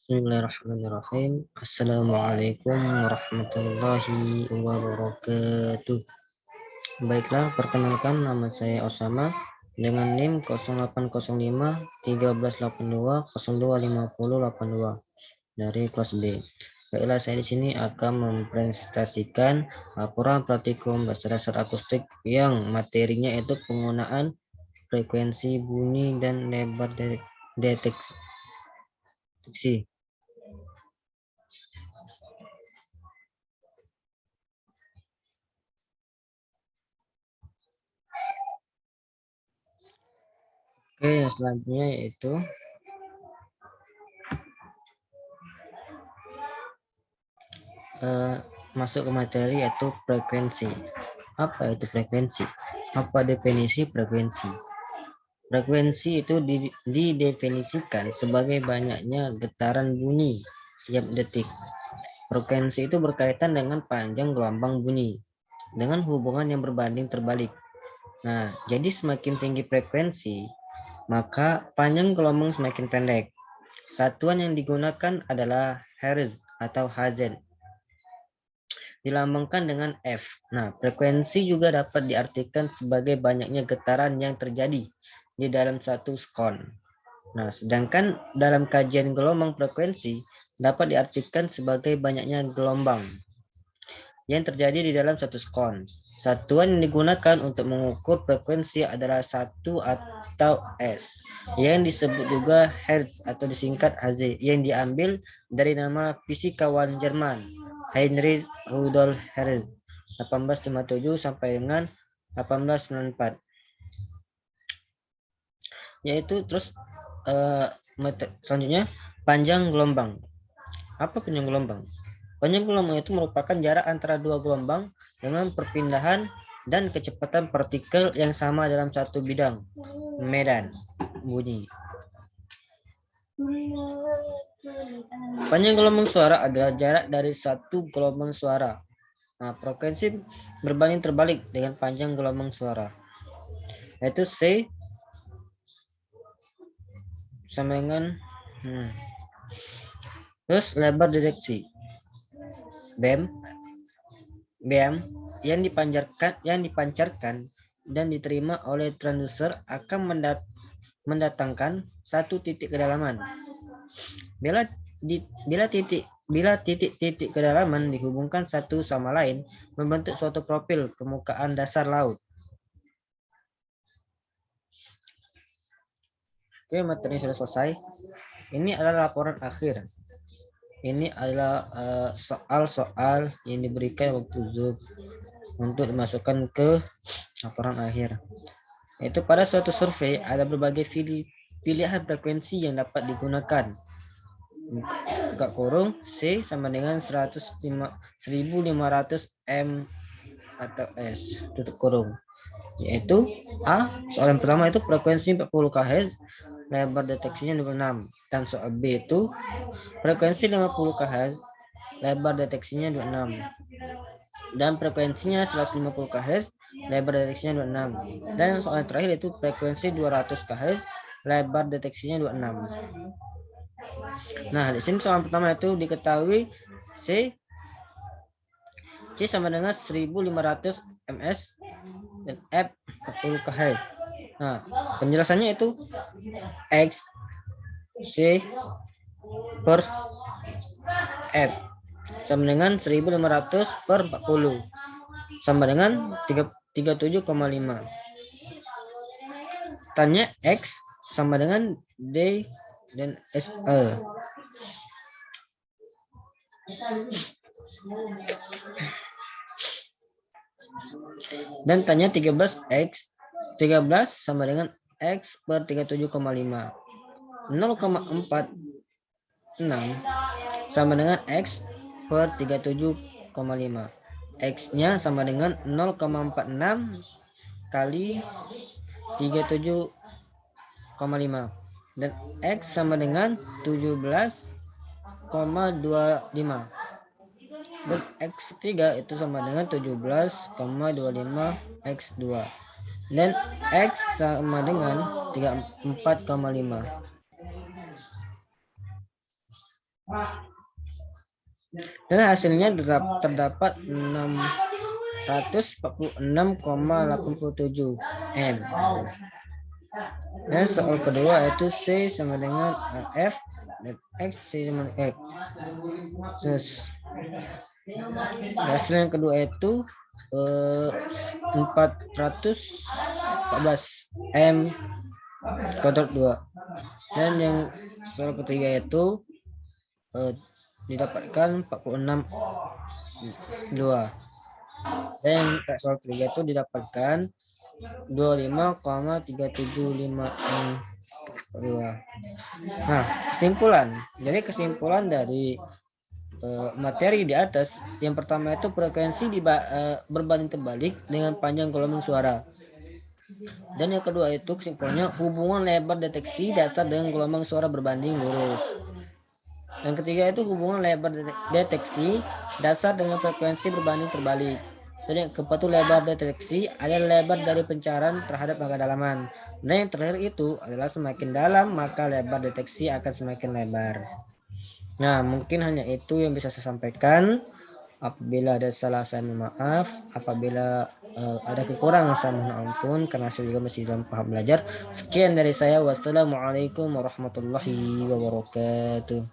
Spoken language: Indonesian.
Bismillahirrahmanirrahim. Assalamualaikum warahmatullahi wabarakatuh. Baiklah, perkenalkan nama saya Osama dengan NIM 0805 1382 025082 dari kelas B. Baiklah, saya di sini akan mempresentasikan laporan praktikum bahasa dasar akustik yang materinya itu penggunaan frekuensi bunyi dan lebar deteksi. Oke, yang selanjutnya yaitu masuk ke materi yaitu frekuensi. Apa itu frekuensi? Apa definisi frekuensi? Frekuensi itu didefinisikan sebagai banyaknya getaran bunyi tiap detik. Frekuensi itu berkaitan dengan panjang gelombang bunyi dengan hubungan yang berbanding terbalik. Nah, jadi semakin tinggi frekuensi, maka panjang gelombang semakin pendek. Satuan yang digunakan adalah Hertz atau Hz, dilambangkan dengan F. Nah, frekuensi juga dapat diartikan sebagai banyaknya getaran yang terjadi di dalam satu sekon. Nah, sedangkan dalam kajian gelombang frekuensi dapat diartikan sebagai banyaknya gelombang yang terjadi di dalam satu sekon. Satuan yang digunakan untuk mengukur frekuensi adalah satu atau S, yang disebut juga Hertz atau disingkat Hz, yang diambil dari nama fisikawan Jerman Heinrich Rudolf Hertz 1857 sampai dengan 1894. Yaitu terus selanjutnya panjang gelombang. Apa panjang gelombang? Panjang gelombang itu merupakan jarak antara dua gelombang dengan perpindahan dan kecepatan partikel yang sama dalam satu bidang medan bunyi. Panjang gelombang suara adalah jarak dari satu gelombang suara. Nah, frekuensi berbanding terbalik dengan panjang gelombang suara, yaitu C sama dengan terus lebar deteksi BEM yang dipancarkan dan diterima oleh transducer akan mendatangkan satu titik kedalaman. Bila titik-titik kedalaman dihubungkan satu sama lain, membentuk suatu profil permukaan dasar laut. Oke, materi sudah selesai. Ini adalah laporan akhir. Ini adalah soal-soal yang diberikan waktu Zoom untuk dimasukkan ke laporan akhir. Yaitu pada suatu survei ada berbagai pilihan frekuensi yang dapat digunakan. Buka kurung C sama dengan 1500 M atau S, tutup kurung. Yaitu A, soal yang pertama itu frekuensi 40 kHz, lebar deteksinya 26. Dan soal B itu frekuensi 50 kHz, lebar deteksinya 26. Dan frekuensinya 150 kHz, lebar deteksinya 26. Dan soal yang terakhir itu frekuensi 200 kHz, lebar deteksinya 26. Nah, di sini soal pertama itu diketahui C sama dengan 1500 ms dan F 40 kHz. Nah, penjelasannya itu X C per F sama dengan 1500 per 40 sama dengan 37,5. Tanya X sama dengan D dan SE. Dan tanya 13X. 13 sama dengan X per 37,5. 0,46 sama dengan X per 37,5. X-nya sama dengan 0,46 kali 37,5. Dan X sama dengan 17,25. Dan X3 itu sama dengan 17,25 X2. Dan X sama dengan 34,5. Dan hasilnya terdapat 646,87 M. Dan soal kedua yaitu C sama dengan F dan X sama dengan X. Terus hasil yang kedua itu 414 M kuadrat 2. Dan yang soal ketiga itu didapatkan 46 2. Dan soal ketiga itu didapatkan 25,375 M 2. Nah, kesimpulan. Jadi kesimpulan dari materi di atas, yang pertama itu frekuensi berbanding terbalik dengan panjang gelombang suara. Dan yang kedua itu kesimpulannya hubungan lebar deteksi dasar dengan gelombang suara berbanding lurus. Yang ketiga itu hubungan lebar deteksi dasar dengan frekuensi berbanding terbalik. Dan yang keempat itu lebar deteksi adalah lebar dari pencarian terhadap kedalaman. Dan yang terakhir itu adalah semakin dalam maka lebar deteksi akan semakin lebar. Nah, mungkin hanya itu yang bisa saya sampaikan. Apabila ada salah saya mohon maaf. Apabila ada kekurangan saya mohon ampun karena saya juga masih dalam tahap belajar. Sekian dari saya. Wassalamualaikum warahmatullahi wabarakatuh.